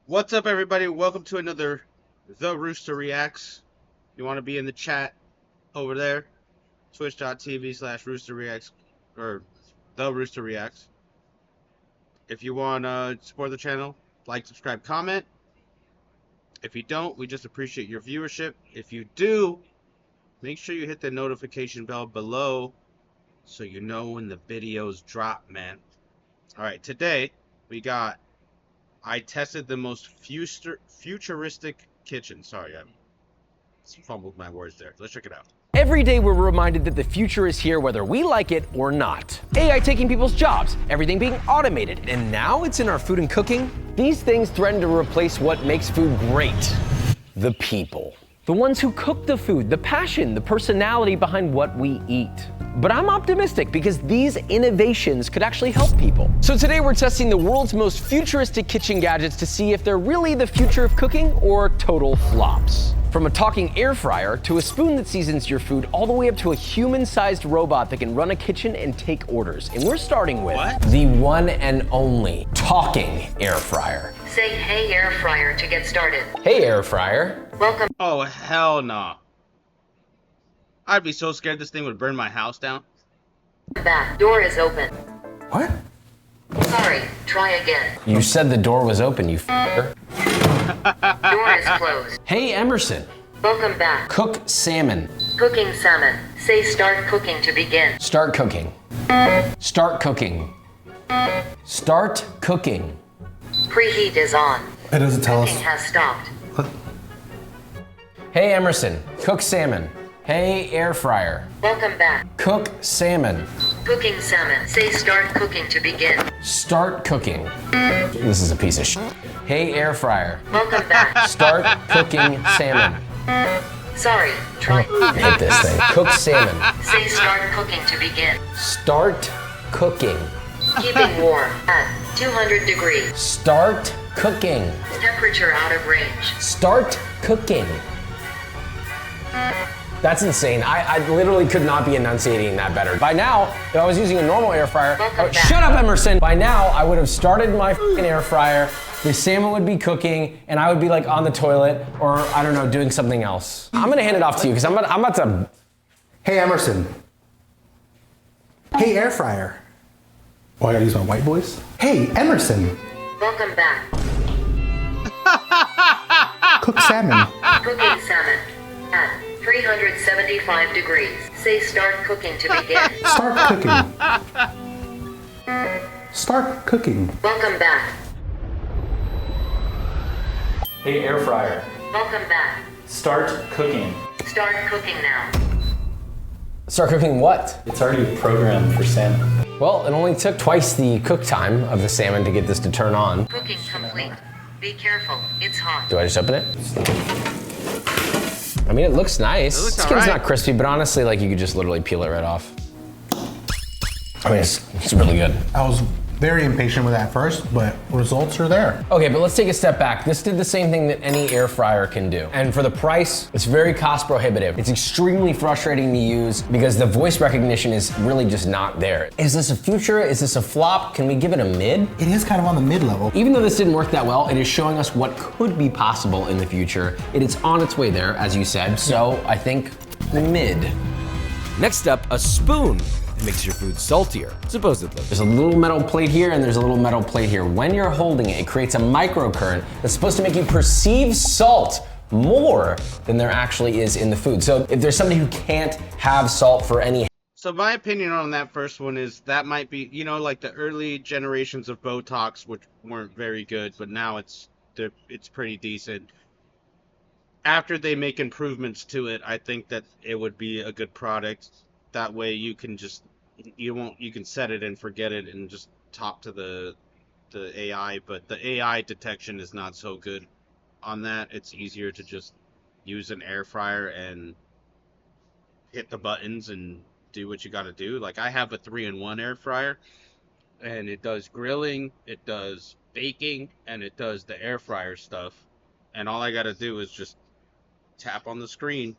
What's up, everybody? Welcome to another The Rooster Reacts. You want to be in the chat over there? Twitch.tv/Rooster Reacts or The Rooster Reacts. If you want to support the channel, like, subscribe, comment. If you don't, we just appreciate your viewership. If you do, make sure you hit the notification bell below so you know when the videos drop, man. Alright, today we got I tested the most futuristic kitchen. Sorry, I fumbled my words there. Let's check it out. Every day we're reminded that the future is here whether we like it or not. AI taking people's jobs, everything being automated, and now it's in our food and cooking. These things threaten to replace what makes food great. The people. The ones who cook the food, the passion, the personality behind what we eat. But I'm optimistic because these innovations could actually help people. So today we're testing the world's most futuristic kitchen gadgets to see if they're really the future of cooking or total flops. From a talking air fryer to a spoon that seasons your food, all the way up to a human-sized robot that can run a kitchen and take orders. And we're starting with the one and only talking air fryer. Say hey air fryer to get started. Hey air fryer. Welcome Oh, hell no. I'd be so scared this thing would burn my house down. back. Door is open. What? Sorry, try again. You said the door was open, you f***er. Door is closed. Hey Emerson. Welcome back. Cook salmon. Cooking salmon. Say start cooking to begin. Start cooking. Start cooking. Start cooking. Preheat is on. It doesn't tell Cooking us. has stopped. Hey Emerson, cook salmon. Hey air fryer, Welcome back. cook salmon. Cooking salmon. Say start cooking to begin. Start cooking. This is a piece of shit. Hey air fryer, Welcome back. start cooking salmon. Sorry, try. I hate this thing. Cook salmon. Say start cooking to begin. Start cooking. Keeping warm at 200 degrees. Start cooking. Temperature out of range. Start cooking. That's insane. I literally could not be enunciating that better. By now, if I was using a normal air fryer, Welcome back. shut up Emerson. By now, I would have started my f***ing air fryer, the salmon would be cooking, and I would be like on the toilet or I don't know, doing something else. I'm gonna hand it off to you because I'm about to. Hey Emerson. Hey air fryer. Oh, I gotta use my white voice. Hey Emerson. Welcome back. Cook salmon. Cooking salmon at 375 degrees. Say start cooking to begin. Start cooking. Start cooking. Welcome back. Hey air fryer, Welcome back. start cooking. Start cooking now. Start cooking what? It's already programmed for salmon. Well, it only took twice the cook time of the salmon to get this to turn on. Cooking complete. Be careful, it's hot. Do I just open it? I mean, it looks nice. It looks Skin's alright. not crispy, but honestly, like you could just literally peel it right off. I mean, it's really good. I was very impatient with that first, but results are there. Okay, but let's take a step back. This did the same thing that any air fryer can do. And for the price, it's very cost prohibitive. It's extremely frustrating to use because the voice recognition is really just not there. Is this a future? Is this a flop? Can we give it a mid? It is kind of on the mid level. Even though this didn't work that well, it is showing us what could be possible in the future. It is on its way there, as you said, so I think mid. Next up, a spoon. It makes your food saltier, supposedly. There's a little metal plate here and there's a little metal plate here. When you're holding it, it creates a microcurrent that's supposed to make you perceive salt more than there actually is in the food. So if there's somebody who can't have salt for any So my opinion on that first one is that might be, you know, like the early generations of Botox, which weren't very good, but now it's pretty decent. After they make improvements to it, I think that it would be a good product. That way you can just, you can set it and forget it and just talk to the AI, but the AI detection is not so good on that. It's easier to just use an air fryer and hit the buttons and do what you got to do. Like I have a 3-in-1 air fryer and it does grilling, it does baking, and it does the air fryer stuff. And all I got to do is just tap on the screen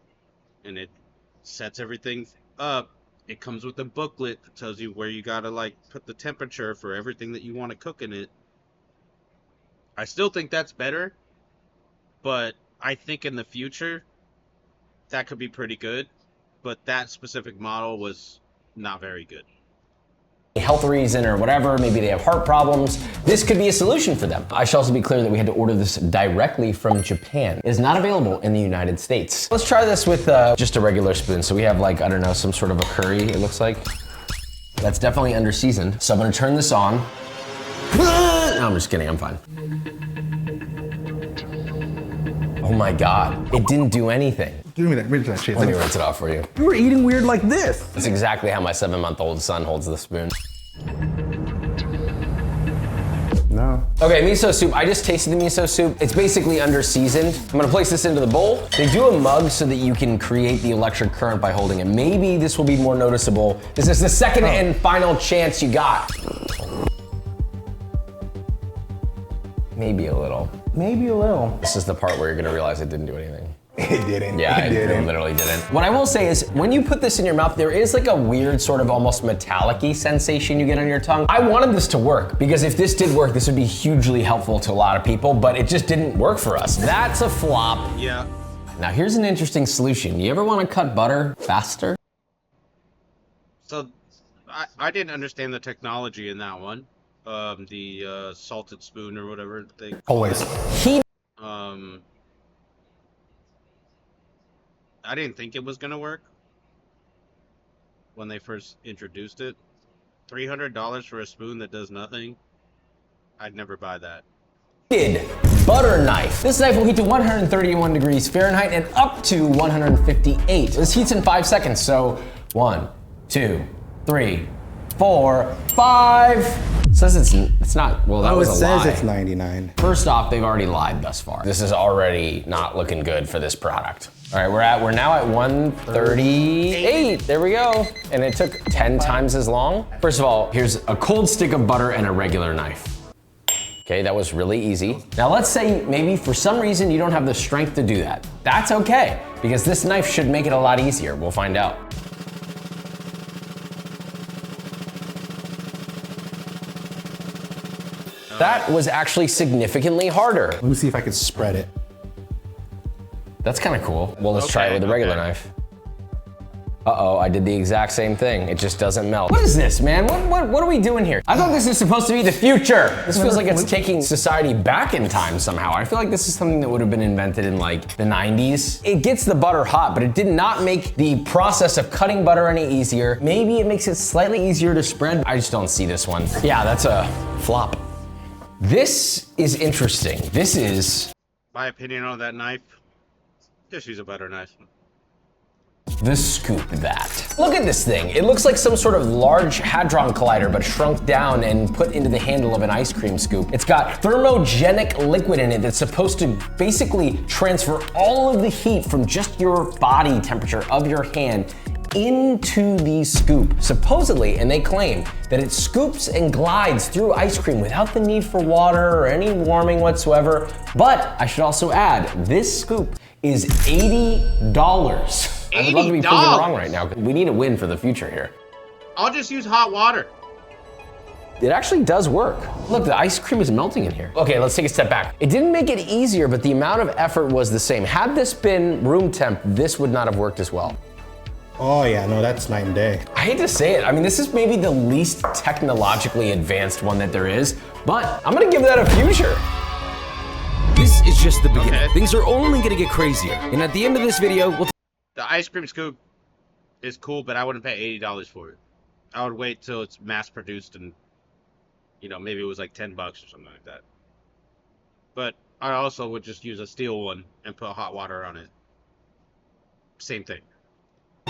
and it sets everything up. It comes with a booklet that tells you where you gotta like put the temperature for everything that you want to cook in it. I still think that's better, but I think in the future that could be pretty good. But that specific model was not very good. Health reason or whatever, maybe they have heart problems, this could be a solution for them. I should also be clear that we had to order this directly from Japan. It is not available in the United States. Let's try this with just a regular spoon. So we have like, I don't know, some sort of a curry, it looks like. That's definitely under seasoned. So I'm gonna turn this on. No, I'm just kidding, I'm fine. Oh my God, it didn't do anything. Give me that, rinse that shit. Let me rinse it off for you. You were eating weird like this. That's exactly how my 7-month-old son holds the spoon. No. Okay, miso soup. I just tasted the miso soup. It's basically under seasoned. I'm gonna place this into the bowl. They do a mug so that you can create the electric current by holding it. Maybe this will be more noticeable. This is the second and final chance you got. Maybe a little. Maybe a little. This is the part where you're gonna realize it didn't do anything. It didn't. Yeah, it didn't. literally didn't. What I will say is, when you put this in your mouth, there is like a weird sort of almost metallic-y sensation you get on your tongue. I wanted this to work, because if this did work, this would be hugely helpful to a lot of people, but it just didn't work for us. That's a flop. Yeah. Now here's an interesting solution. You ever wanna cut butter faster? So I didn't understand the technology in that one. The salted spoon or whatever they Always. I didn't think it was gonna work when they first introduced it. $300 for a spoon that does nothing. I'd never buy that. Butter knife. This knife will heat to 131 degrees Fahrenheit and up to 158. This heats in 5 seconds, so 1, 2, 3, 4, 5. It says it's not, well, that was a lie. It says it's 99. First off, they've already lied thus far. This is already not looking good for this product. All right, we're now at 138. There we go. And it took 10 times as long. First of all, here's a cold stick of butter and a regular knife. Okay, that was really easy. Now let's say maybe for some reason you don't have the strength to do that. That's okay, because this knife should make it a lot easier. We'll find out. That was actually significantly harder. Let me see if I can spread it. That's kind of cool. Well, let's try it with a regular knife. Uh-oh, I did the exact same thing. It just doesn't melt. What is this, man? What are we doing here? I thought this was supposed to be the future. This feels like it's taking society back in time somehow. I feel like this is something that would have been invented in like the 90s. It gets the butter hot, but it did not make the process of cutting butter any easier. Maybe it makes it slightly easier to spread. I just don't see this one. Yeah, that's a flop. This is interesting. This is... My opinion on that knife, just use a butter knife. The Scoop That. Look at this thing. It looks like some sort of large Hadron Collider, but shrunk down and put into the handle of an ice cream scoop. It's got thermogenic liquid in it that's supposed to basically transfer all of the heat from just your body temperature of your hand into the scoop, supposedly, and they claim that it scoops and glides through ice cream without the need for water or any warming whatsoever. But I should also add, this scoop is $80. I would love to be proven wrong right now. We need a win for the future here. I'll just use hot water. It actually does work. Look, the ice cream is melting in here. Okay, let's take a step back. It didn't make it easier, but the amount of effort was the same. Had this been room temp, this would not have worked as well. Oh yeah, no, that's night and day. I hate to say it. I mean, this is maybe the least technologically advanced one that there is, but I'm gonna give that a future. This is just the beginning. Okay. Things are only gonna get crazier. And at the end of this video, we'll The ice cream scoop is cool, but I wouldn't pay $80 for it. I would wait till it's mass produced and, you know, maybe it was like $10 or something like that. But I also would just use a steel one and put hot water on it. Same thing.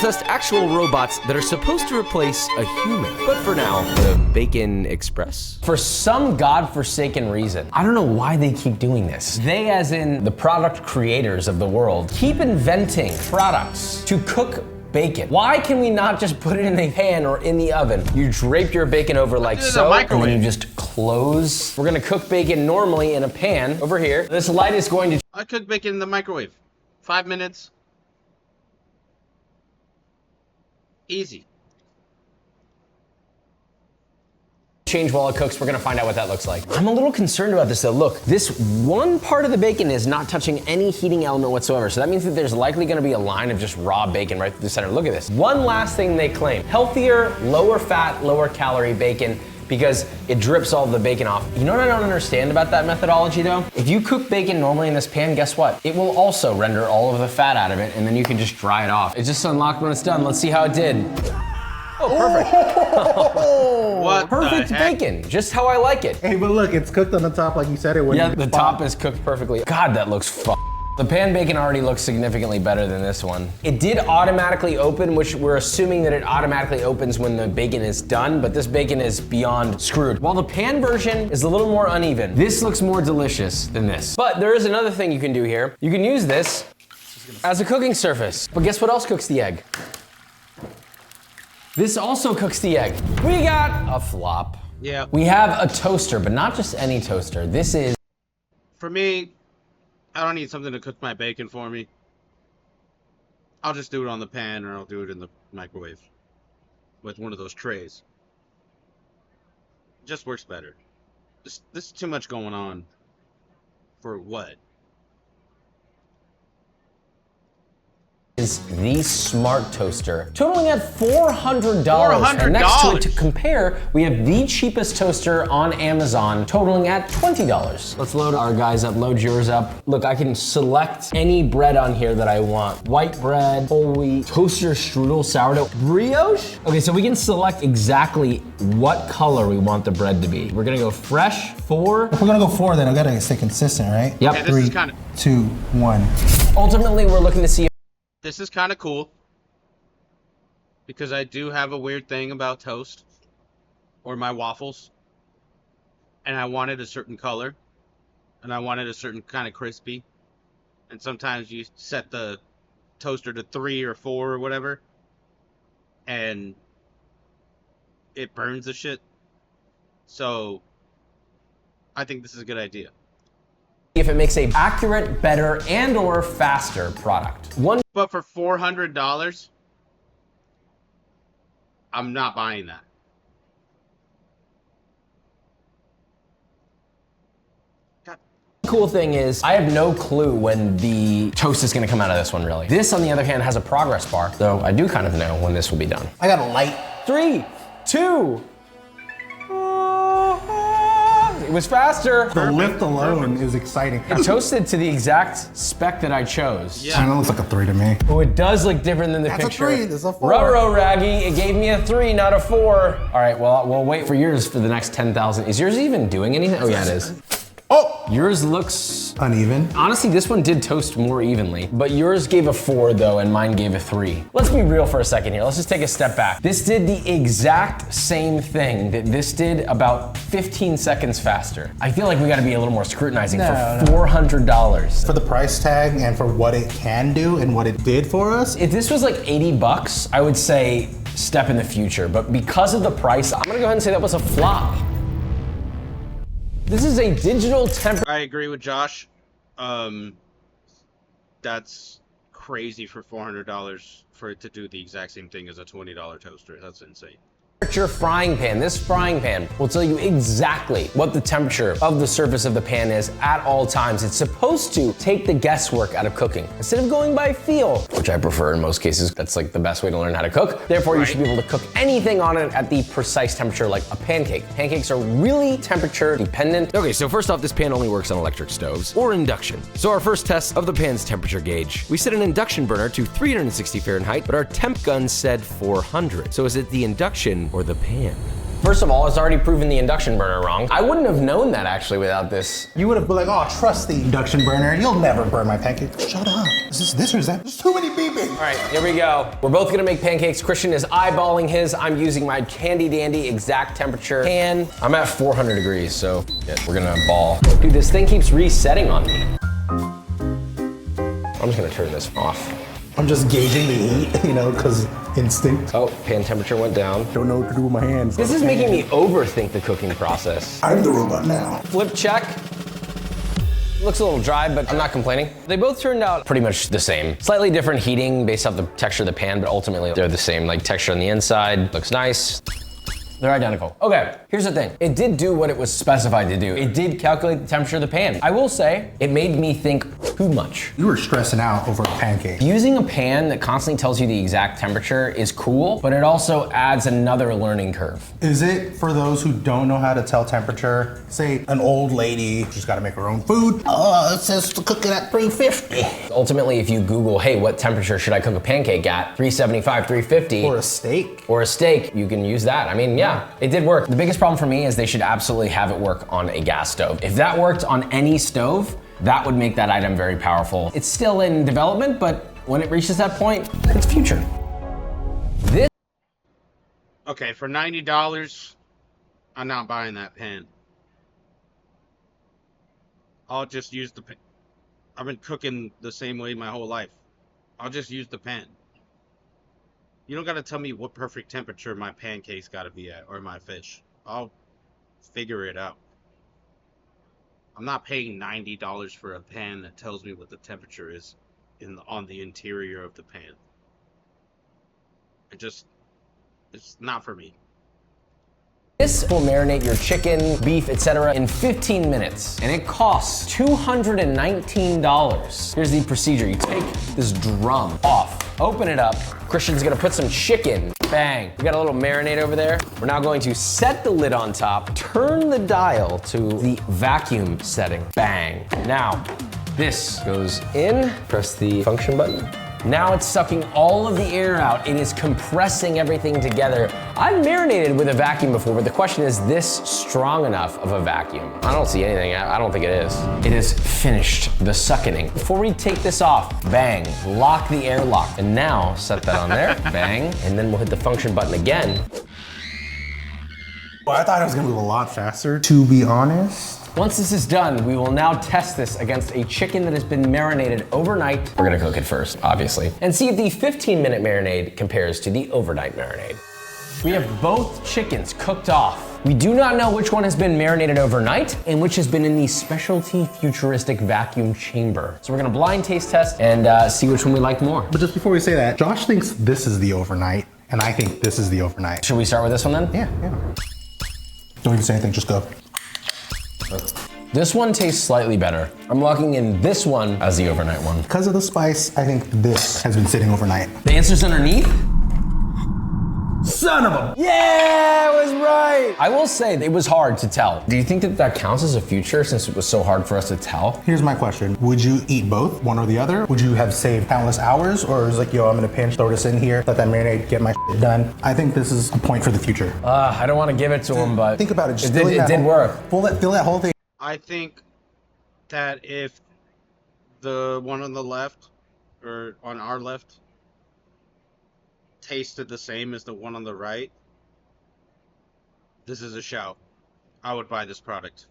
test actual robots that are supposed to replace a human. But for now, the Bacon Express. For some godforsaken reason, I don't know why they keep doing this. They, as in the product creators of the world, keep inventing products to cook bacon. Why can we not just put it in a pan or in the oven? You drape your bacon over like so, and then you just close. We're gonna cook bacon normally in a pan over here. This light is going to... I cook bacon in the microwave. 5 minutes. Easy. change while it cooks. We're gonna find out what that looks like. I'm a little concerned about this though. Look, this one part of the bacon is not touching any heating element whatsoever. So that means that there's likely gonna be a line of just raw bacon right through the center. Look at this. One last thing they claim, healthier, lower fat, lower calorie bacon, because it drips all the bacon off. You know what I don't understand about that methodology though? If you cook bacon normally in this pan, guess what? It will also render all of the fat out of it, and then you can just dry it off. It's just unlocked when it's done. Let's see how it did. Oh, perfect. What Perfect the heck? bacon, just how I like it. Hey, but look, it's cooked on the top like you said it would. Yeah, the top is cooked perfectly. God, that looks The pan bacon already looks significantly better than this one. It did automatically open, which we're assuming that it automatically opens when the bacon is done, but this bacon is beyond screwed. While the pan version is a little more uneven, this looks more delicious than this. But there is another thing you can do here. You can use this as a cooking surface. But guess what else cooks the egg? This also cooks the egg. We got a flop. Yeah. We have a toaster, but not just any toaster. This is... For me, I don't need something to cook my bacon for me. I'll just do it on the pan, or I'll do it in the microwave with one of those trays. It just works better. This is too much going on. For what? Is the smart toaster, totaling at $400. And next to it, to compare, we have the cheapest toaster on Amazon, totaling at $20. Let's load our guys up, load yours up. Look, I can select any bread on here that I want. White bread, whole wheat, toaster strudel, sourdough, brioche. Okay, so we can select exactly what color we want the bread to be. We're gonna go fresh, 4. If we're gonna go 4, then I gotta stay consistent, right? Yep. Yeah, this 3, is kind of 2, 1. Ultimately, we're looking to see This is kind of cool, because I do have a weird thing about toast, or my waffles, and I wanted a certain color, and I wanted a certain kind of crispy, and sometimes you set the toaster to 3 or 4 or whatever, and it burns the shit, so I think this is a good idea. if it makes a accurate, better, and or faster product. But for $400, I'm not buying that. Cool thing is, I have no clue when the toast is gonna come out of this one, really. This, on the other hand, has a progress bar, though I do kind of know when this will be done. I got a light. 3, 2. It was faster. The lift alone is exciting. It toasted to the exact spec that I chose. Yeah. Kinda looks like a 3 to me. Oh, it does look different than the That's picture. a 3, this is a 4. Ruh-roh, Raggy, it gave me a 3, not a 4. All right, well, we'll wait for yours for the next 10,000. Is yours even doing anything? Oh, yeah, it is. Oh! Yours looks Uneven. honestly, this one did toast more evenly, but yours gave a 4 though, and mine gave a 3. Let's be real for a second here. Let's just take a step back. This did the exact same thing that this did about 15 seconds faster. I feel like we gotta be a little more scrutinizing for $400. For the price tag and for what it can do and what it did for us. If this was like 80 bucks, I would say step in the future, but because of the price, I'm gonna go ahead and say that was a flop. This is a digital temperature. I agree with Josh. That's crazy for $400 for it to do the exact same thing as a $20 toaster. That's insane. Frying pan. This frying pan will tell you exactly what the temperature of the surface of the pan is at all times. It's supposed to take the guesswork out of cooking. Instead of going by feel, which I prefer in most cases, that's like the best way to learn how to cook. Therefore, you should be able to cook anything on it at the precise temperature like a pancake. Pancakes are really temperature dependent. Okay, so first off, this pan only works on electric stoves or induction. So our first test of the pan's temperature gauge. We set an induction burner to 360 Fahrenheit, but our temp gun said 400. So is it the induction or the pan? First of all, it's already proven the induction burner wrong. I wouldn't have known that actually without this. You would have been like, oh, trust the induction burner. You'll never burn my pancakes. Shut up. Is this or is that? There's too many beeping. All right, here we go. We're both gonna make pancakes. Christian is eyeballing his. I'm using my handy dandy exact temperature pan. I'm at 400 degrees, so yeah, we're gonna ball. Dude, this thing keeps resetting on me. I'm just gonna turn this off. I'm just gauging the heat, you know, because instinct. Oh, pan temperature went down. Don't know what to do with my hands. This is making me overthink the cooking process. I'm the robot now. Flip check. Looks a little dry, but I'm not complaining. They both turned out pretty much the same. Slightly different heating based off the texture of the pan, but ultimately they're the same. Like texture on the inside, looks nice. They're identical. Okay, here's the thing. It did do what it was specified to do. It did calculate the temperature of the pan. I will say, it made me think too much. You were stressing out over a pancake. Using a pan that constantly tells you the exact temperature is cool, but it also adds another learning curve. Is it for those who don't know how to tell temperature? Say an old lady, she's gotta make her own food. Oh, it says to cook it at 350. Ultimately, if you Google, hey, what temperature should I cook a pancake at? 375, 350. Or a steak. Or a steak, you can use that. I mean, yeah, it did work. The biggest problem for me is they should absolutely have it work on a gas stove. If that worked on any stove, that would make that item very powerful. It's still in development, but when it reaches that point, it's future. This. Okay, for $90, I'm not buying that pan. I'll just use the pan. I've been cooking the same way my whole life. I'll just use the pan. You don't gotta tell me what perfect temperature my pancake's gotta be at, or my fish. I'll figure it out. I'm not paying $90 for a pan that tells me what the temperature is on the interior of the pan. It's not for me. This will marinate your chicken, beef, etc. in 15 minutes, and it costs $219. Here's the procedure. You take this drum off, open it up. Christian's gonna put some chicken, bang. We got a little marinade over there. We're now going to set the lid on top, turn the dial to the vacuum setting, bang. Now, this goes in, press the function button. Now it's sucking all of the air out. It is compressing everything together. I've marinated with a vacuum before, but the question is this strong enough of a vacuum? I don't see anything. I don't think it is. It has finished the suckening. Before we take this off, bang, lock the airlock. And now set that on there, bang, and then we'll hit the function button again. Well, I thought it was gonna move a lot faster, to be honest. Once this is done, we will now test this against a chicken that has been marinated overnight. We're gonna cook it first, obviously, and see if the 15-minute marinade compares to the overnight marinade. We have both chickens cooked off. We do not know which one has been marinated overnight and which has been in the specialty futuristic vacuum chamber. So we're gonna blind taste test and see which one we like more. But just before we say that, Josh thinks this is the overnight, and I think this is the overnight. Should we start with this one then? Yeah. Don't even say anything, just go. This one tastes slightly better. I'm locking in this one as the overnight one. Because of the spice, I think this has been sitting overnight. The answer's underneath? Son of a... Yeah, it was right. I will say it was hard to tell. Do you think that that counts as a future since it was so hard for us to tell? Here's my question. Would you eat both, one or the other? Would you have saved countless hours? Or is it like, yo, I'm gonna pinch, throw this in here, let that marinade, get my shit done? I think this is a point for the future. I don't want to give it to him, but think about it. Just it did work. Fill that whole thing. I think that if the one on the left, or on our left, tasted the same as the one on the right, this is a shout. I would buy this product.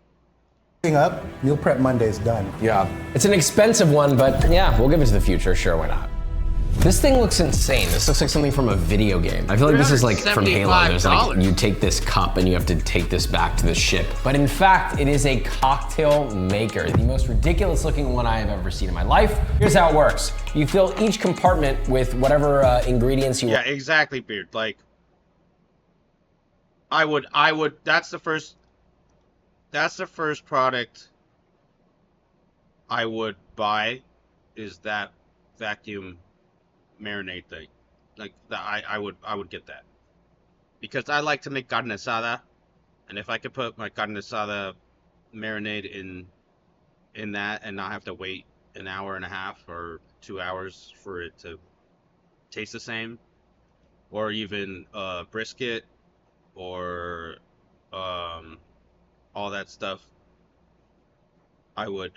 Up, meal prep Monday's done. Yeah, it's an expensive one, but yeah, we'll give it to the future. Sure, why not? This thing looks insane. This looks like something from a video game. I feel like this is like from Halo. There's like, you take this cup and you have to take this back to the ship. But in fact, it is a cocktail maker. The most ridiculous looking one I have ever seen in my life. Here's how it works. You fill each compartment with whatever ingredients you want. Yeah, exactly, Beard. Like, I would, that's the first product I would buy, is that vacuum marinade thing. Like, I would get that, because I like to make carne asada, and if I could put my carne asada marinade in that and not have to wait an hour and a half or 2 hours for it to taste the same, or even brisket or all that stuff, I would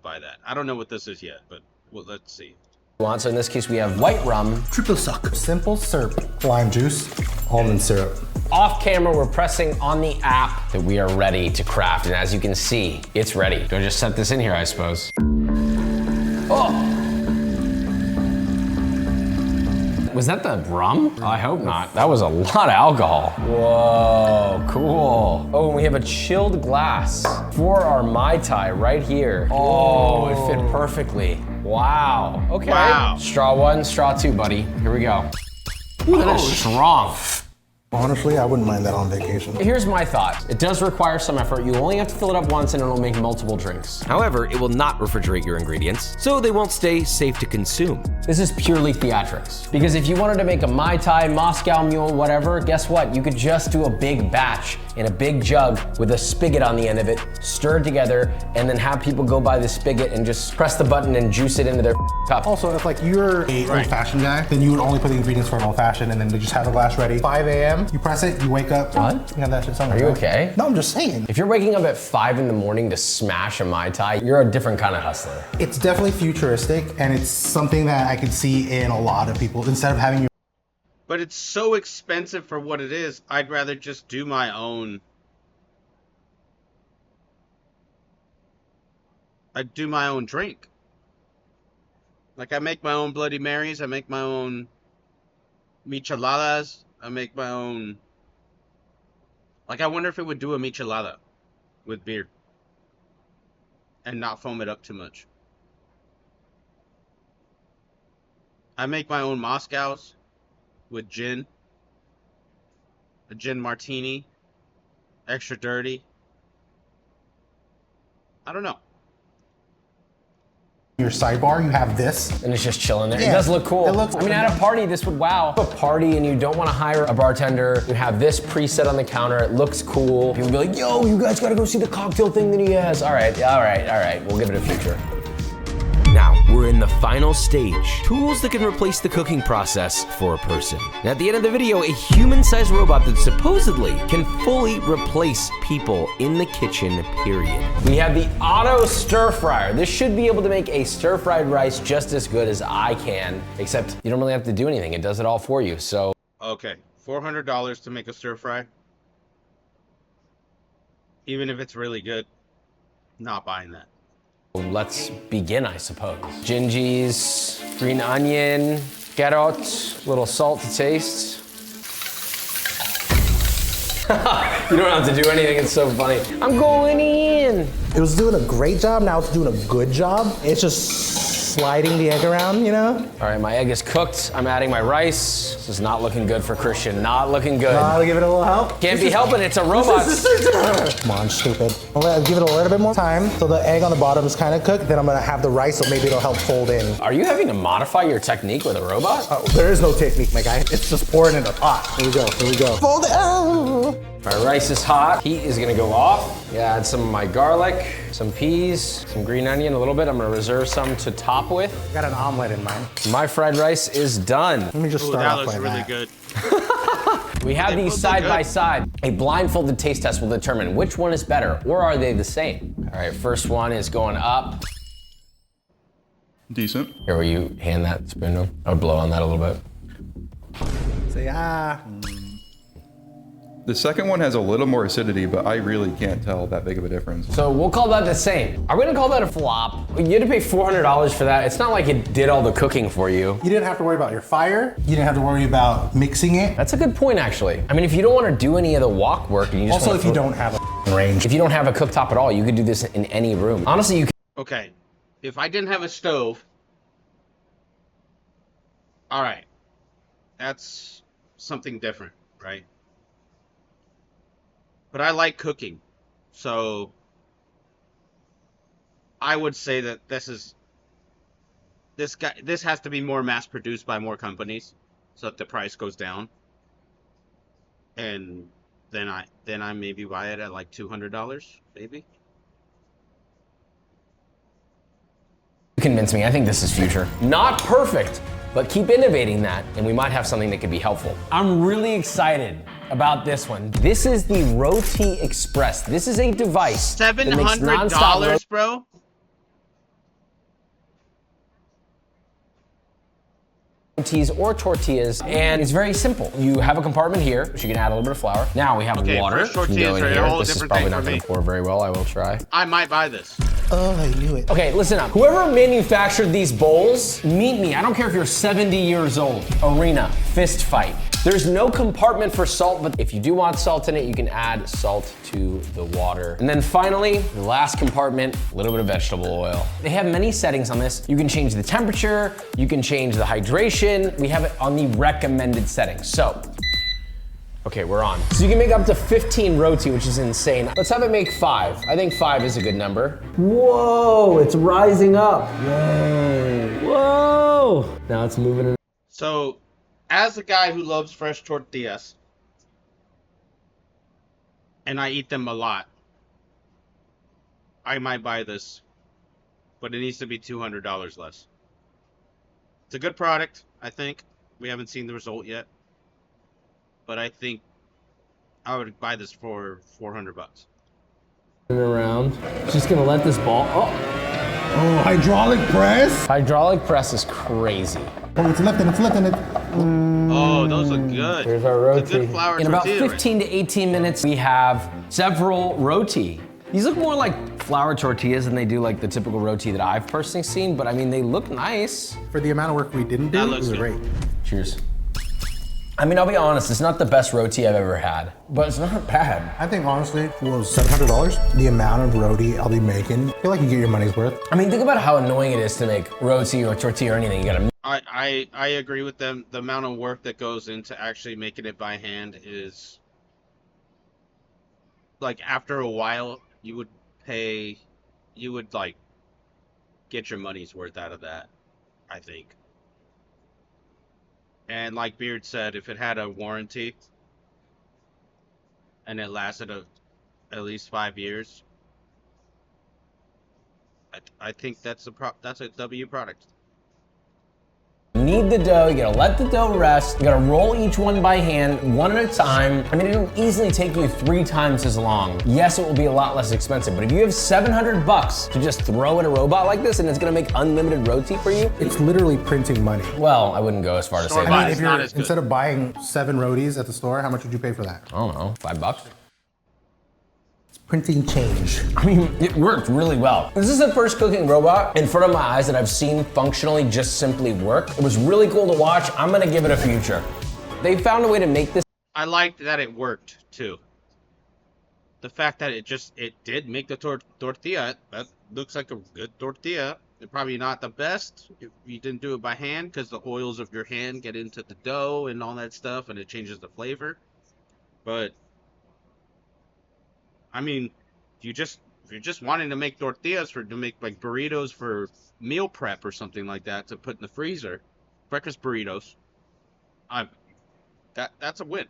buy that. I don't know what this is yet, but well, let's see. So in this case, we have white rum. Triple suck. Simple syrup. Lime juice. Almond syrup. Off camera, we're pressing on the app that we are ready to craft. And as you can see, it's ready. Do I just set this in here, I suppose? Oh! Was that the rum? I hope not. That was a lot of alcohol. Whoa, cool. Oh, and we have a chilled glass for our Mai Tai right here. Oh, it fit perfectly. Wow. Okay. Wow. Straw one, straw two, buddy. Here we go. Ooh, that is strong. Honestly, I wouldn't mind that on vacation. Here's my thought. It does require some effort. You only have to fill it up once and it'll make multiple drinks. However, it will not refrigerate your ingredients, so they won't stay safe to consume. This is purely theatrics. Because if you wanted to make a Mai Tai, Moscow Mule, whatever, guess what? You could just do a big batch in a big jug with a spigot on the end of it, stir it together, and then have people go by the spigot and just press the button and juice it into their cup. Also, if like you're a old-fashioned guy, then you would only put the ingredients for an old-fashioned and then they just have the glass ready. 5 a.m., you press it, you wake up. What? You have that shit somewhere. Are you okay? No, I'm just saying. If you're waking up at 5 in the morning to smash a Mai Tai, you're a different kind of hustler. It's definitely futuristic and it's something that I could see in a lot of people. Instead of having your But it's so expensive for what it is. I'd rather just do my own. I'd do my own drink. Like, I make my own Bloody Marys. I make my own micheladas. I make my own... Like, I wonder if it would do a michelada with beer. And not foam it up too much. I make my own Moscows with gin. A gin martini. Extra dirty. I don't know. your sidebar, you have this. And it's just chilling there. Yeah, it does look cool. it looks I mean, at a party, this would wow. A party and you don't want to hire a bartender. You have this preset on the counter. It looks cool. People be like, yo, you guys gotta go see the cocktail thing that he has. All right. We'll give it a future. Now, we're in the final stage. Tools that can replace the cooking process for a person. And at the end of the video, a human-sized robot that supposedly can fully replace people in the kitchen, period. We have the auto stir fryer. This should be able to make a stir-fried rice just as good as I can, except you don't really have to do anything. It does it all for you, so. Okay, $400 to make a stir fry. Even if it's really good, not buying that. Let's begin, I suppose. Gingies, green onion, carrots, little salt to taste. You don't have to do anything, it's so funny. I'm going in. It was doing a great job, now it's doing a good job. It's just sliding the egg around, you know? All right, my egg is cooked. I'm adding my rice. This is not looking good for Christian, not looking good. I'll give it a little help. Can't be helping, it's a robot. Come on, stupid. I'll give it a little bit more time so the egg on the bottom is kind of cooked. Then I'm gonna have the rice, so maybe it'll help fold in. Are you having to modify your technique with a robot? There is no technique, my guy. It's just pouring in a pot. Here we go, here we go. Fold it out. My rice is hot. Heat is gonna go off. Yeah, add some of my garlic, some peas, some green onion, a little bit. I'm gonna reserve some to top with. Got an omelet in mind. My fried rice is done. Let me just Ooh, start that off looks like really that. good. We have They these both side look by good. side. A blindfolded taste test will determine which one is better, or are they the same? All right, first one is going up. Decent. Here, will you hand that spoon to him? I would blow on that a little bit. Say ah. The second one has a little more acidity, but I really can't tell that big of a difference. So we'll call that the same. Are we gonna call that a flop? You had to pay $400 for that. It's not like it did all the cooking for you. You didn't have to worry about your fire. You didn't have to worry about mixing it. That's a good point, actually. I mean, if you don't want to do any of the wok work, and you just Also, wanna if you throw- don't have a range. if you don't have a cooktop at all, you could do this in any room. Honestly, you could. Okay, if I didn't have a stove, all right, that's something different, right? But I like cooking, so I would say that this has to be more mass produced by more companies, so that the price goes down, and then I maybe buy it at like $200, maybe. Convince me. I think this is future. Not perfect, but keep innovating that, and we might have something that could be helpful. I'm really excited about this one. This is the Roti Express. This is a device that makes nonstop $700, bro. rotis or tortillas, and it's very simple. You have a compartment here, which you can add a little bit of flour. Now we have Okay, water. fresh You can tortillas go in are a here. whole This is different probably thing not for going me. to pour very well. I will try. I might buy this. Oh, I knew it. Okay, listen up. Whoever manufactured these bowls, meet me. I don't care if you're 70 years old. Arena, fist fight. There's no compartment for salt, but if you do want salt in it, you can add salt to the water. And then finally, the last compartment, a little bit of vegetable oil. They have many settings on this. You can change the temperature, you can change the hydration. We have it on the recommended settings. So, Okay, we're on. So you can make up to 15 roti, which is insane. Let's have it make 5. I think 5 is a good number. Whoa, it's rising up. Whoa, whoa. Now it's moving in. So, as a guy who loves fresh tortillas, and I eat them a lot, I might buy this, but it needs to be $200 less. It's a good product, I think. We haven't seen the result yet, but I think I would buy this for $400. Around. She's gonna let this ball. Oh, hydraulic press? Hydraulic press is crazy. Oh, it's lifting it. Oh, those look good. Here's our roti. It's a good flour In about tortilla, 15 to 18 minutes, we have several roti. These look more like flour tortillas than they do like the typical roti that I've personally seen, but I mean, they look nice. For the amount of work we didn't That do, it looks was good. great. Cheers. I mean, I'll be honest, it's not the best roti I've ever had, but it's not bad. I think honestly, for $700, the amount of roti I'll be making, I feel like you get your money's worth. I mean, think about how annoying it is to make roti or tortilla or anything. You gotta I agree with them. The amount of work that goes into actually making it by hand is, like, after a while, you would like get your money's worth out of that, I think. And like Beard said, if it had a warranty and it lasted at least 5 years, I think that's a W product. knead the dough, you gotta let the dough rest, you gotta roll each one by hand, one at a time. I mean, it'll easily take you 3 times as long. Yes, it will be a lot less expensive, but if you have $700 to just throw at a robot like this and it's gonna make unlimited roti for you, It's literally printing money. well, I wouldn't go as far to say Store that. bought. I mean, It's if not you're, as good. instead of buying 7 rotis at the store, how much would you pay for that? I don't know, $5? Printing change. I mean, it worked really well. This is the first cooking robot in front of my eyes that I've seen functionally just simply work. It was really cool to watch. I'm gonna give it a future. They found a way to make this. I liked that it worked too. The fact that it did make the tortilla, that looks like a good tortilla. It's probably not the best if you didn't do it by hand, because the oils of your hand get into the dough and all that stuff, and it changes the flavor. But I mean, if you're just wanting to make tortillas to make like burritos for meal prep or something like that to put in the freezer, breakfast burritos, that's a win.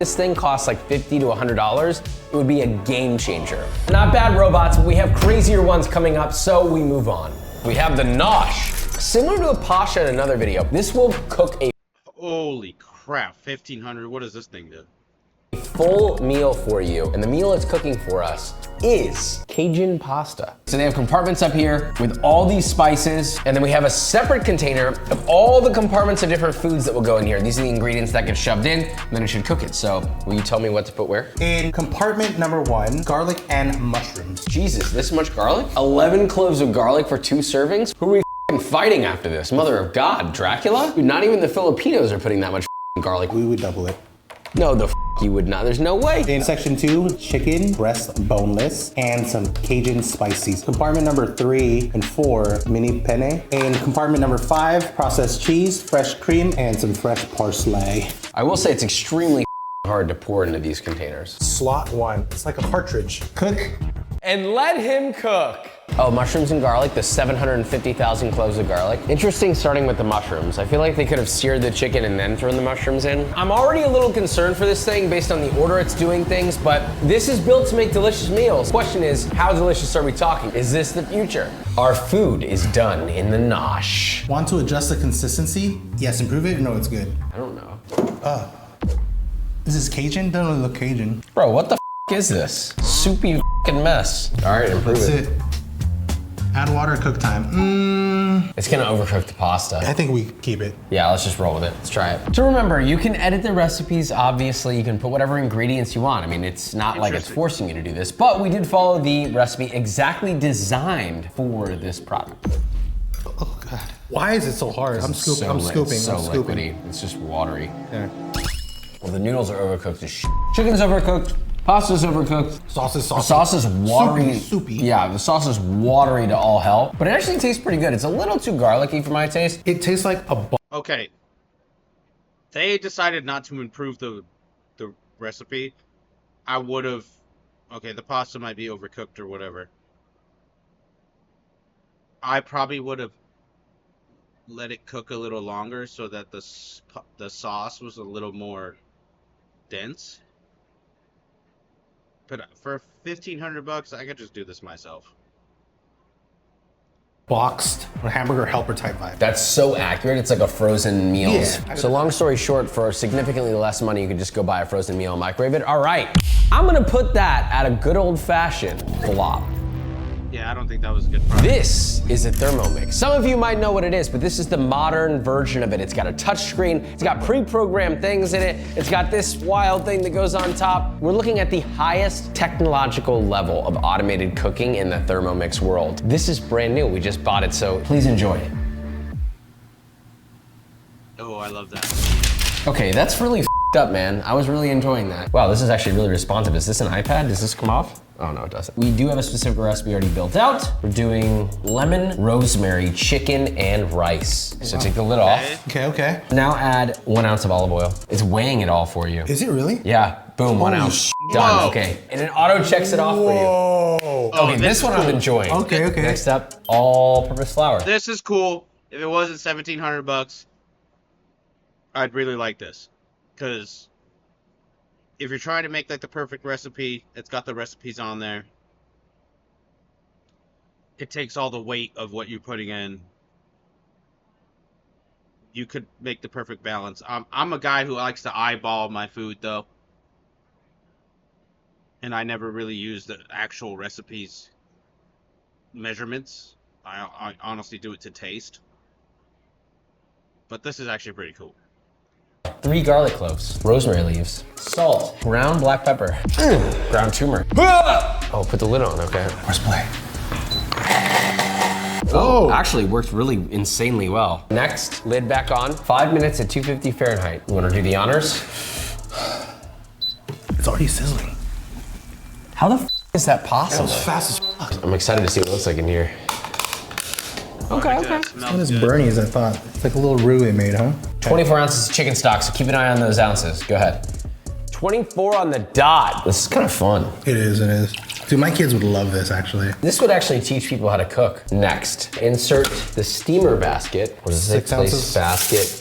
This thing costs like $50 to $100. It would be a game changer. Not bad robots, but we have crazier ones coming up, so we move on. We have the Nosh. Similar to a Pasha in another video, this will cook a Holy crap, 1,500, what does this thing do? full meal for you, and the meal it's cooking for us is Cajun pasta. So they have compartments up here with all these spices, and then we have a separate container of all the compartments of different foods that will go in here. These are the ingredients that get shoved in, and then it should cook it. So will you tell me what to put where? In compartment number 1, garlic and mushrooms. Jesus, this much garlic? 11 cloves of garlic for 2 servings? Who are we f***ing fighting after this? Mother of God, Dracula? Dude, not even the Filipinos are putting that much f***ing garlic. We would double it. No, the f*** you would not. There's no way. In section 2, chicken, breast boneless, and some Cajun spices. Compartment number 3 and 4, mini penne. In compartment number 5, processed cheese, fresh cream, and some fresh parsley. I will say it's extremely hard to pour into these containers. Slot 1, it's like a cartridge. Cook. And let him cook. Oh, mushrooms and garlic, the 750,000 cloves of garlic. Interesting starting with the mushrooms. I feel like they could have seared the chicken and then thrown the mushrooms in. I'm already a little concerned for this thing based on the order it's doing things, but this is built to make delicious meals. Question is, how delicious are we talking? Is this the future? Our food is done in the Nosh. Want to adjust the consistency? Yes, improve it? No, it's good. I don't know. This is Cajun? Doesn't really look Cajun. Bro, what the f is this? Soupy f***ing mess. All right, improve That's it. it. Add water, cook time. It's gonna overcook the pasta. I think we keep it. Yeah, let's just roll with it. Let's try it. So remember, you can edit the recipes, obviously. You can put whatever ingredients you want. I mean, it's not like it's forcing you to do this, but we did follow the recipe exactly designed for this product. Oh God. Why is it so hard? I'm scooping, I'm scooping, So I'm scooping. liquidy. It's just watery. There. Well, the noodles are overcooked as shit. Chicken's overcooked. Pasta's overcooked. Sauce is The sauce is watery. Soupy. Yeah, the sauce is watery to all hell, but it actually tastes pretty good. It's a little too garlicky for my taste. It tastes like a Okay. They decided not to improve the recipe, I would have. Okay, the pasta might be overcooked or whatever. I probably would have let it cook a little longer so that the sauce was a little more dense. But for $1,500, I could just do this myself. Boxed or hamburger helper type vibe. That's so accurate. It's like a frozen meals. Yeah. So long story short, for significantly less money, you could just go buy a frozen meal and microwave it. All right, I'm gonna put that at a good old fashioned flop. Yeah, I don't think that was a good product. This is a Thermomix. Some of you might know what it is, but this is the modern version of it. It's got a touch screen, it's got pre-programmed things in it, it's got this wild thing that goes on top. We're looking at the highest technological level of automated cooking in the Thermomix world. This is brand new, we just bought it, so please enjoy it. Oh, I love that. Okay, that's really f***ed up, man. I was really enjoying that. Wow, this is actually really responsive. Is this an iPad? Does this come off? Oh no, it doesn't. We do have a specific recipe already built out. We're doing lemon, rosemary, chicken, and rice. So take the lid off. Okay. Now add 1 ounce of olive oil. It's weighing it all for you. Is it really? Yeah, boom, 1 ounce. Done, Whoa. okay. And it auto checks it off for you. Whoa. Okay, this one I'm enjoying. Okay. Next up, all-purpose flour. This is cool. If it wasn't $1,700, I'd really like this. Because if you're trying to make like the perfect recipe, it's got the recipes on there. It takes all the weight of what you're putting in. You could make the perfect balance. I'm a guy who likes to eyeball my food though. And I never really use the actual recipes measurements. I honestly do it to taste. But this is actually pretty cool. 3 garlic cloves, rosemary leaves, salt, ground black pepper, ground turmeric. Oh, put the lid on, okay. Press play. Oh, actually worked really insanely well. Next, lid back on, 5 minutes at 250 Fahrenheit. You wanna do the honors? It's already sizzling. How the f is that That possible? was fast as fuck. I'm excited to see what it looks like in here. Okay. Smells Not as good. burny as I thought. It's like a little roux they made, huh? 24 ounces of chicken stock, so keep an eye on those ounces. Go ahead. 24 on the dot. This is kind of fun. It is. Dude, my kids would love this actually. This would actually teach people how to cook. Next, insert the steamer basket. What does it 6 say? ounces. Place basket.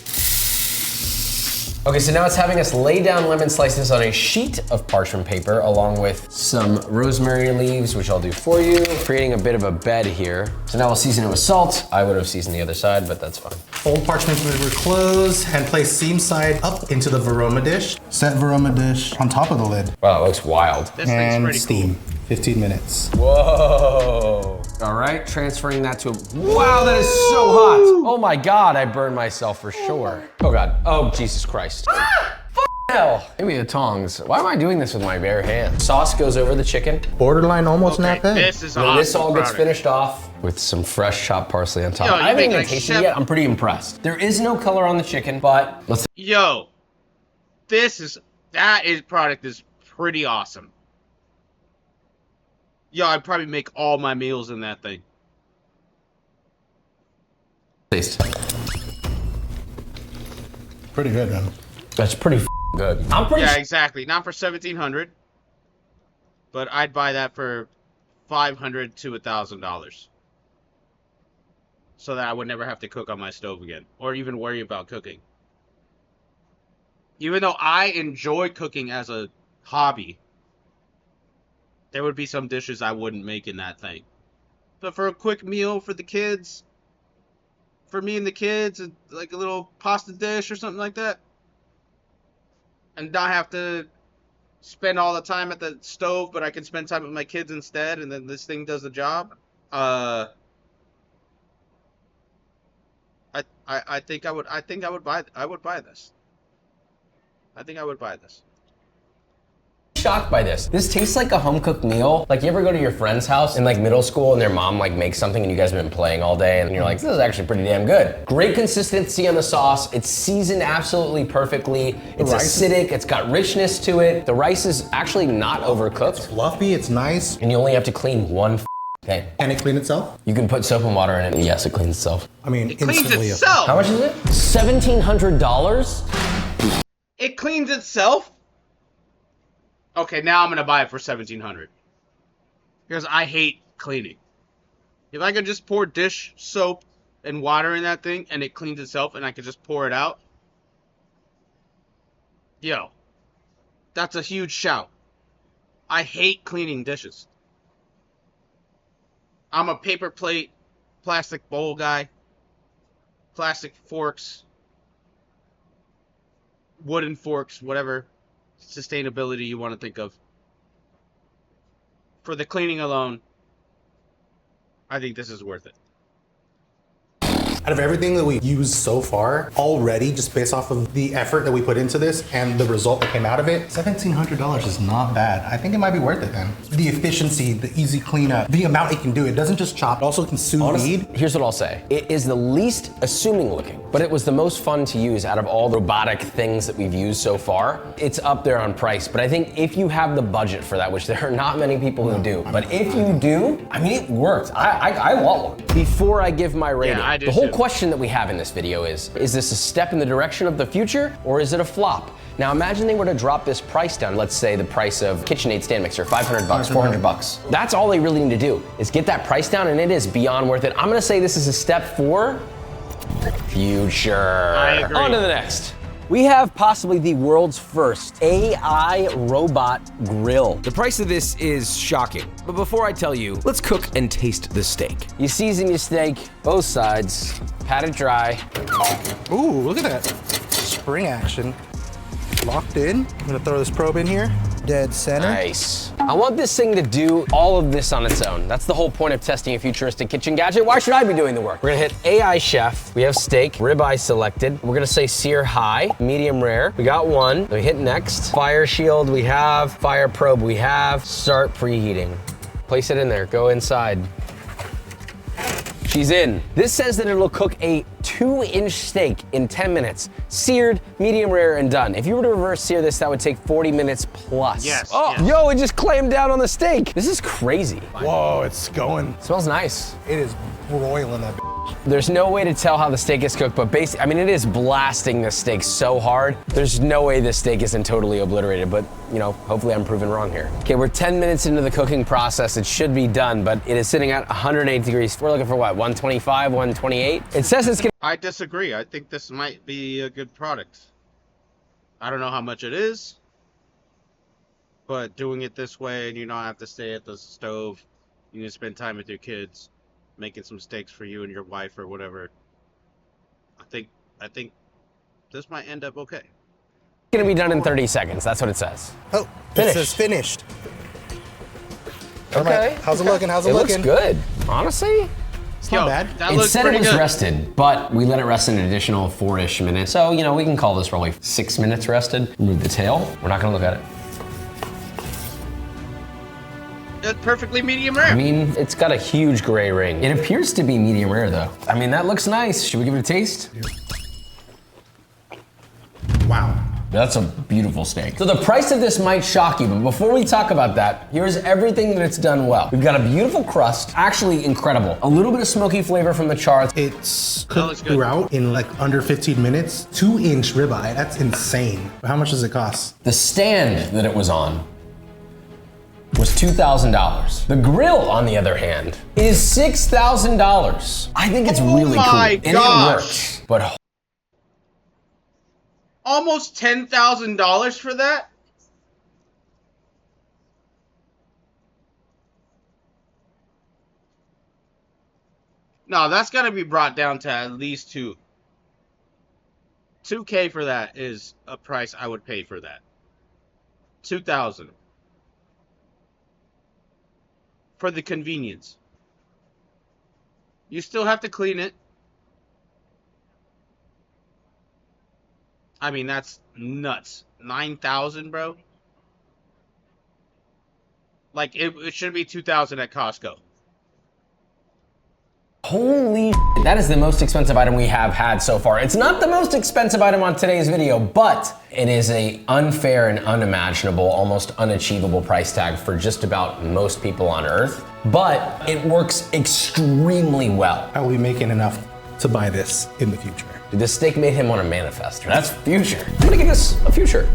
Okay, so now it's having us lay down lemon slices on a sheet of parchment paper along with some rosemary leaves, which I'll do for you, creating a bit of a bed here. So now we'll season it with salt. I would have seasoned the other side, but that's fine. Fold parchment paper close and place seam side up into the Veroma dish. Set Veroma dish on top of the lid. Wow, it looks wild. This thing's And pretty steam. 15 minutes. Whoa. All right, transferring that to a, wow, that is so hot. Oh my God, I burned myself for sure. Oh God, oh Jesus Christ. Hell, give me the tongs. Why am I doing this with my bare hands? Sauce goes over the chicken. Borderline almost cool. not bad. This is When awesome. this all gets product. finished off with some fresh chopped parsley on top. Yo, you I haven't make even like tasted chef- it yet. I'm pretty impressed. There is no color on the chicken, but let's Yo, that product is pretty awesome. Yo, I'd probably make all my meals in that thing. taste. Pretty good, man. That's pretty good. I'm pretty Yeah, exactly. Not for $1,700, but I'd buy that for $500 to $1,000, so that I would never have to cook on my stove again, or even worry about cooking. Even though I enjoy cooking as a hobby, there would be some dishes I wouldn't make in that thing. But for a quick meal for the kids, for me and the kids, like a little pasta dish or something like that, and not have to spend all the time at the stove, but I can spend time with my kids instead, and then this thing does the job. I think I would buy this. I think I would buy this. shocked by this. This tastes like a home cooked meal. Like, you ever go to your friend's house in like middle school and their mom like makes something and you guys have been playing all day and you're like, this is actually pretty damn good. Great consistency on the sauce. It's seasoned absolutely perfectly. It's acidic, it's got richness to it. The rice is actually not overcooked. Fluffy, it's nice. And you only have to clean one thing. Can it clean itself? You can put soap and water in it and yes, it cleans itself. I mean, It cleans instantly. itself. How much is it? $1,700? It cleans itself. Okay, now I'm gonna buy it for $1,700 because I hate cleaning. If I could just pour dish soap and water in that thing and it cleans itself and I could just pour it out, yo, that's a huge shout. I hate cleaning dishes. I'm a paper plate, plastic bowl guy, plastic forks, wooden forks, whatever sustainability you want to think of. For the cleaning alone, I think this is worth it. Out of everything that we've used so far, already, just based off of the effort that we put into this and the result that came out of it, $1,700 is not bad. I think it might be worth it then. The efficiency, the easy cleanup, the amount it can do. It doesn't just chop, it also can sous vide. Here's what I'll say. It is the least assuming looking, but it was the most fun to use out of all the robotic things that we've used so far. It's up there on price, but I think if you have the budget for that, which there are not many people who do, but if you do, I mean, it works. I want one. Before I give my rating, I do the whole too. question that we have in this video is this a step in the direction of the future or is it a flop? Now imagine they were to drop this price down, let's say the price of KitchenAid stand mixer, $500, $400. That's all they really need to do is get that price down and it is beyond worth it. I'm gonna say this is a step for future. I agree. On to the next. We have possibly the world's first AI robot grill. The price of this is shocking. But before I tell you, let's cook and taste the steak. You season your steak, both sides, pat it dry. Ooh, look at that. Spring action. Locked in. I'm gonna throw this probe in here. Dead center. Nice. I want this thing to do all of this on its own. That's the whole point of testing a futuristic kitchen gadget. Why should I be doing the work? We're gonna hit AI chef. We have steak, ribeye selected. We're gonna say sear high, medium rare. We got one. We hit next. Fire shield we have, fire probe we have. Start preheating. Place it in there, go inside. She's in. This says that it'll cook a 2-inch steak in 10 minutes. Seared, medium rare, and done. If you were to reverse sear this, that would take 40 minutes plus. Yes. Oh, yes. yo, it just clammed down on the steak. This is crazy. Whoa, it's going. It smells nice. It is broiling that. There's no way to tell how the steak is cooked, but basically, I mean, it is blasting the steak so hard. There's no way this steak isn't totally obliterated, but you know, hopefully I'm proven wrong here. Okay, we're 10 minutes into the cooking process. It should be done, but it is sitting at 108 degrees. We're looking for what, 125, 128? It says it's gonna. I disagree. I think this might be a good product. I don't know how much it is, but doing it this way and you don't have to stay at the stove, you can spend time with your kids, making some steaks for you and your wife or whatever. I think this might end up okay. Gonna be done in 30 seconds. That's what it says. Oh, Finished. it says finished. Okay. All right, how's it looking? How's it It looking? looks good. Honestly, It's not bad. That it looks said it pretty was good. rested, but we let it rest an additional 4-ish minutes. So, you know, we can call this probably 6 minutes rested. Remove the tail. We're not gonna look at it. That's perfectly medium rare. I mean, it's got a huge gray ring. It appears to be medium rare though. I mean, that looks nice. Should we give it a taste? Wow. That's a beautiful steak. So the price of this might shock you, but before we talk about that, here's everything that it's done well. We've got a beautiful crust, actually incredible. A little bit of smoky flavor from the char. It's That looks cooked good. throughout in like under 15 minutes. 2-inch ribeye, that's insane. How much does it cost? The stand that it was on was $2,000. The grill, on the other hand, is $6,000. I think it's Oh really cool, my and it gosh. works. But Almost $10,000 for that? No, that's gotta be brought down to at least $2,000. $2K for that is a price I would pay for that. $2,000 for the convenience. You still have to clean it. I mean, that's nuts. 9,000, bro. Like it should be 2,000 at Costco. holy shit, that is the most expensive item we have had so far. It's not the most expensive item on today's video, but it is a unfair and unimaginable, almost unachievable price tag for just about most people on Earth. But it works extremely well. I will be making enough to buy this in the future. Dude, this steak made him want to manifest. That's future. I'm gonna give this a future.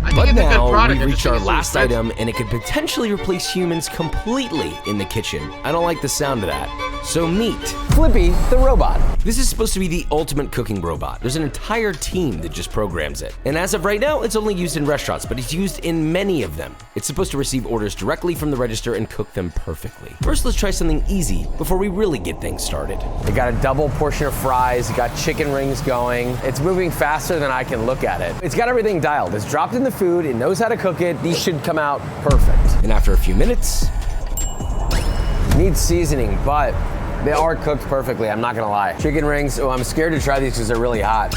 I think But it's a good now product. we I reach just think our it's too last expensive. item, and it could potentially replace humans completely in the kitchen. I don't like the sound of that. So meat. Flippy, the robot. This is supposed to be the ultimate cooking robot. There's an entire team that just programs it. And as of right now, it's only used in restaurants, but it's used in many of them. It's supposed to receive orders directly from the register and cook them perfectly. First, let's try something easy before we really get things started. They got a double portion of fries, got chicken rings going. It's moving faster than I can look at it. It's got everything dialed. It's dropped in the food, it knows how to cook it. These should come out perfect. And after a few minutes, Needs seasoning, but they are cooked perfectly, I'm not gonna lie. Chicken rings, oh, I'm scared to try these because they're really hot.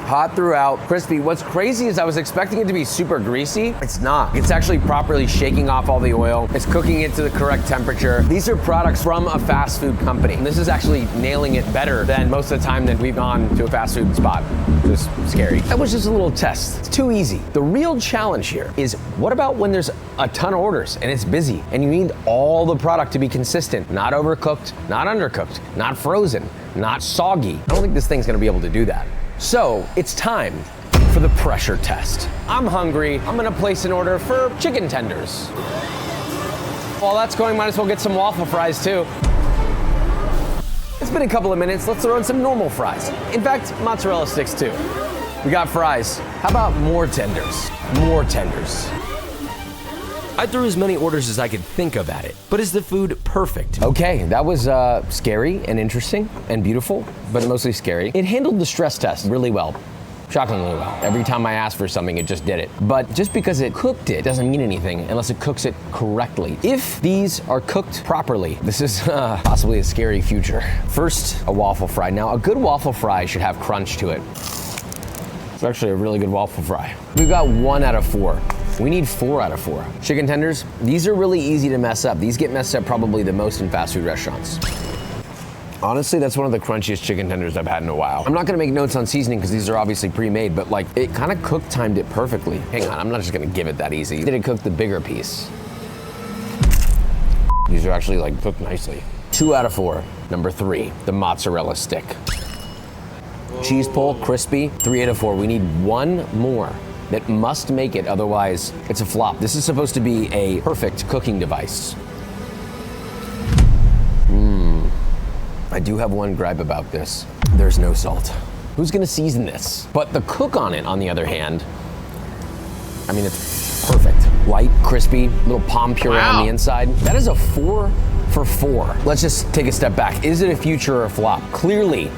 Hot throughout, crispy. What's crazy is I was expecting it to be super greasy. It's not. It's actually properly shaking off all the oil. It's cooking it to the correct temperature. These are products from a fast food company. And this is actually nailing it better than most of the time that we've gone to a fast food spot. Just scary. That was just a little test. It's too easy. The real challenge here is what about when there's a ton of orders and it's busy and you need all the product to be consistent, not overcooked, not undercooked, not frozen, not soggy. I don't think this thing's gonna be able to do that. So it's time for the pressure test. I'm hungry. I'm gonna place an order for chicken tenders. While that's going, might as well get some waffle fries too. It's been a couple of minutes. Let's throw in some normal fries. In fact, mozzarella sticks too. We got fries. How about more tenders? More tenders. I threw as many orders as I could think of at it. But is the food perfect? Okay, that was scary and interesting and beautiful, but mostly scary. It handled the stress test really well. Shockingly well. Every time I asked for something, it just did it. But just because it cooked it doesn't mean anything unless it cooks it correctly. If these are cooked properly, this is possibly a scary future. First, a waffle fry. Now, a good waffle fry should have crunch to it. It's actually a really good waffle fry. We've got 1 out of 4. We need 4 out of 4. Chicken tenders, these are really easy to mess up. These get messed up probably the most in fast food restaurants. Honestly, that's one of the crunchiest chicken tenders I've had in a while. I'm not gonna make notes on seasoning because these are obviously pre-made, but like it kind of cook timed it perfectly. Hang on, I'm not just gonna give it that easy. Did it cook the bigger piece? These are actually like cooked nicely. 2 out of 4. Number 3, the mozzarella stick. Cheese pull, crispy. 3 out of 4. We need 1 more. That must make it, otherwise it's a flop. This is supposed to be a perfect cooking device. I do have one gripe about this. There's no salt. Who's gonna season this? But the cook on it, on the other hand, I mean, it's perfect. White, crispy, little palm puree on the inside. That is a 4 for 4. Let's just take a step back. Is it a future or a flop? Clearly,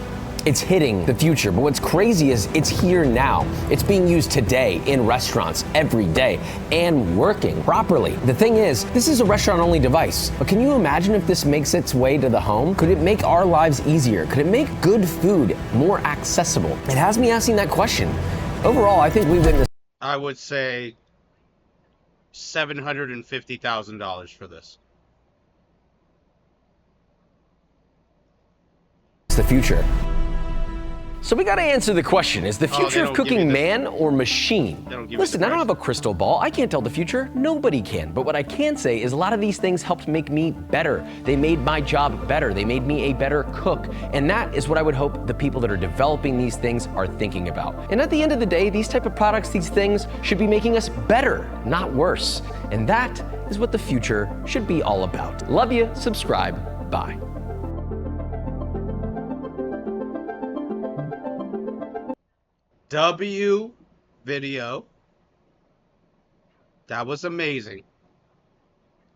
it's hitting the future, but what's crazy is it's here now. It's being used today in restaurants every day and working properly. The thing is, this is a restaurant-only device, but can you imagine if this makes its way to the home? Could it make our lives easier? Could it make good food more accessible? It has me asking that question. Overall, I think we witnessed I would say $750,000 for this. the future. So we gotta answer the question, is the future of cooking man or machine? Listen, I don't have a crystal ball. I can't tell the future. Nobody can. But what I can say is a lot of these things helped make me better. They made my job better. They made me a better cook. And that is what I would hope the people that are developing these things are thinking about. And at the end of the day, these type of products, these things should be making us better, not worse. And that is what the future should be all about. Love you, subscribe, bye. W video. That was amazing.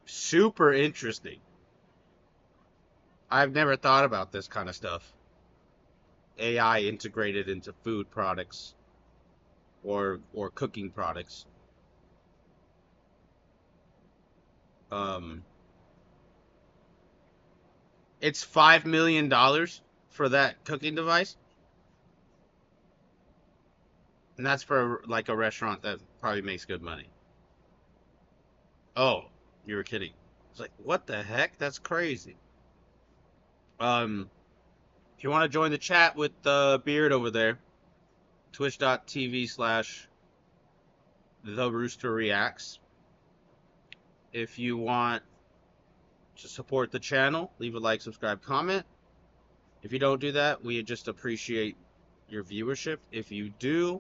Super interesting. I've never thought about this kind of stuff. AI integrated into food products or cooking products. It's $5 million for that cooking device. And that's for like a restaurant that probably makes good money. Oh, you were kidding. It's like, what the heck? That's crazy. If you want to join the chat with Beard over there, twitch.tv/The Rooster Reacts. If you want to support the channel, leave a like, subscribe, comment. If you don't do that, we just appreciate your viewership. If you do,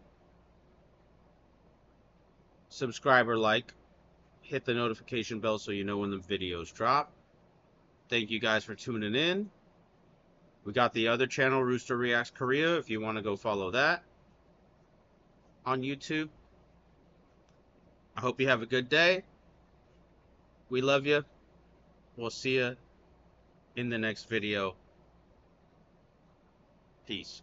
subscribe or like. Hit the notification bell so you know when the videos drop. Thank you guys for tuning in. We got the other channel, Rooster Reacts Korea, if you want to go follow that on YouTube. I hope you have a good day. We love you. We'll see you in the next video. Peace.